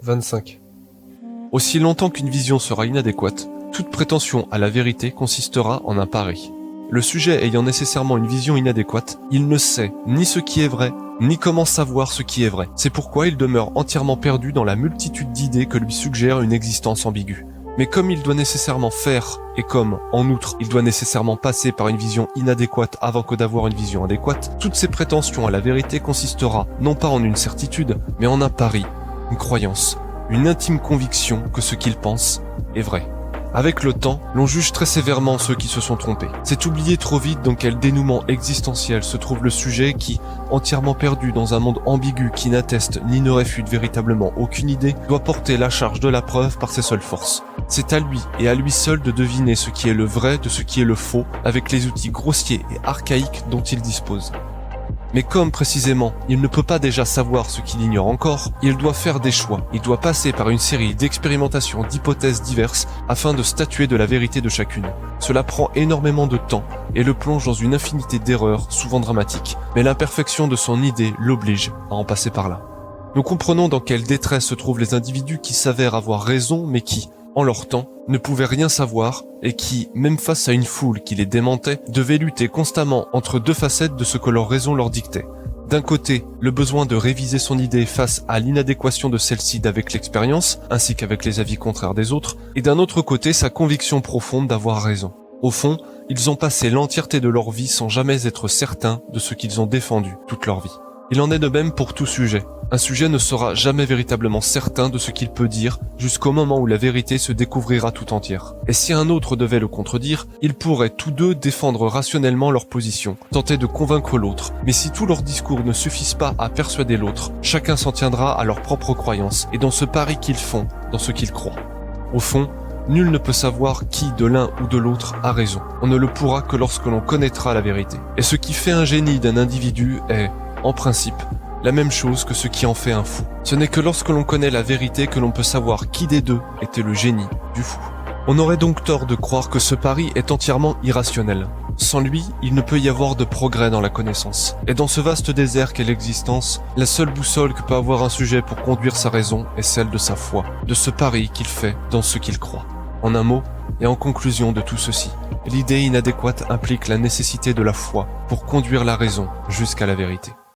25. Aussi longtemps qu'une vision sera inadéquate, toute prétention à la vérité consistera en un pari. Le sujet ayant nécessairement une vision inadéquate, il ne sait ni ce qui est vrai, ni comment savoir ce qui est vrai. C'est pourquoi il demeure entièrement perdu dans la multitude d'idées que lui suggère une existence ambiguë. Mais comme il doit nécessairement faire, et comme, en outre, il doit nécessairement passer par une vision inadéquate avant que d'avoir une vision adéquate, toutes ses prétentions à la vérité consistera non pas en une certitude, mais en un pari, une croyance, une intime conviction que ce qu'il pense est vrai. Avec le temps, l'on juge très sévèrement ceux qui se sont trompés. C'est oublier trop vite dans quel dénouement existentiel se trouve le sujet qui, entièrement perdu dans un monde ambigu qui n'atteste ni ne réfute véritablement aucune idée, doit porter la charge de la preuve par ses seules forces. C'est à lui et à lui seul de deviner ce qui est le vrai de ce qui est le faux avec les outils grossiers et archaïques dont il dispose. Mais comme précisément, il ne peut pas déjà savoir ce qu'il ignore encore, il doit faire des choix, il doit passer par une série d'expérimentations d'hypothèses diverses afin de statuer de la vérité de chacune. Cela prend énormément de temps et le plonge dans une infinité d'erreurs, souvent dramatiques, mais l'imperfection de son idée l'oblige à en passer par là. Nous comprenons dans quelle détresse se trouvent les individus qui s'avèrent avoir raison mais qui, en leur temps, ne pouvaient rien savoir et qui, même face à une foule qui les démentait, devaient lutter constamment entre deux facettes de ce que leur raison leur dictait. D'un côté, le besoin de réviser son idée face à l'inadéquation de celle-ci d'avec l'expérience, ainsi qu'avec les avis contraires des autres, et d'un autre côté, sa conviction profonde d'avoir raison. Au fond, ils ont passé l'entièreté de leur vie sans jamais être certains de ce qu'ils ont défendu toute leur vie. Il en est de même pour tout sujet. Un sujet ne sera jamais véritablement certain de ce qu'il peut dire jusqu'au moment où la vérité se découvrira tout entière. Et si un autre devait le contredire, ils pourraient tous deux défendre rationnellement leur position, tenter de convaincre l'autre. Mais si tous leurs discours ne suffisent pas à persuader l'autre, chacun s'en tiendra à leur propre croyance et dans ce pari qu'ils font, dans ce qu'ils croient. Au fond, nul ne peut savoir qui de l'un ou de l'autre a raison. On ne le pourra que lorsque l'on connaîtra la vérité. Et ce qui fait un génie d'un individu est, en principe, la même chose que ce qui en fait un fou. Ce n'est que lorsque l'on connaît la vérité que l'on peut savoir qui des deux était le génie du fou. On aurait donc tort de croire que ce pari est entièrement irrationnel. Sans lui, il ne peut y avoir de progrès dans la connaissance. Et dans ce vaste désert qu'est l'existence, la seule boussole que peut avoir un sujet pour conduire sa raison est celle de sa foi, de ce pari qu'il fait dans ce qu'il croit. En un mot, et en conclusion de tout ceci, l'idée inadéquate implique la nécessité de la foi pour conduire la raison jusqu'à la vérité.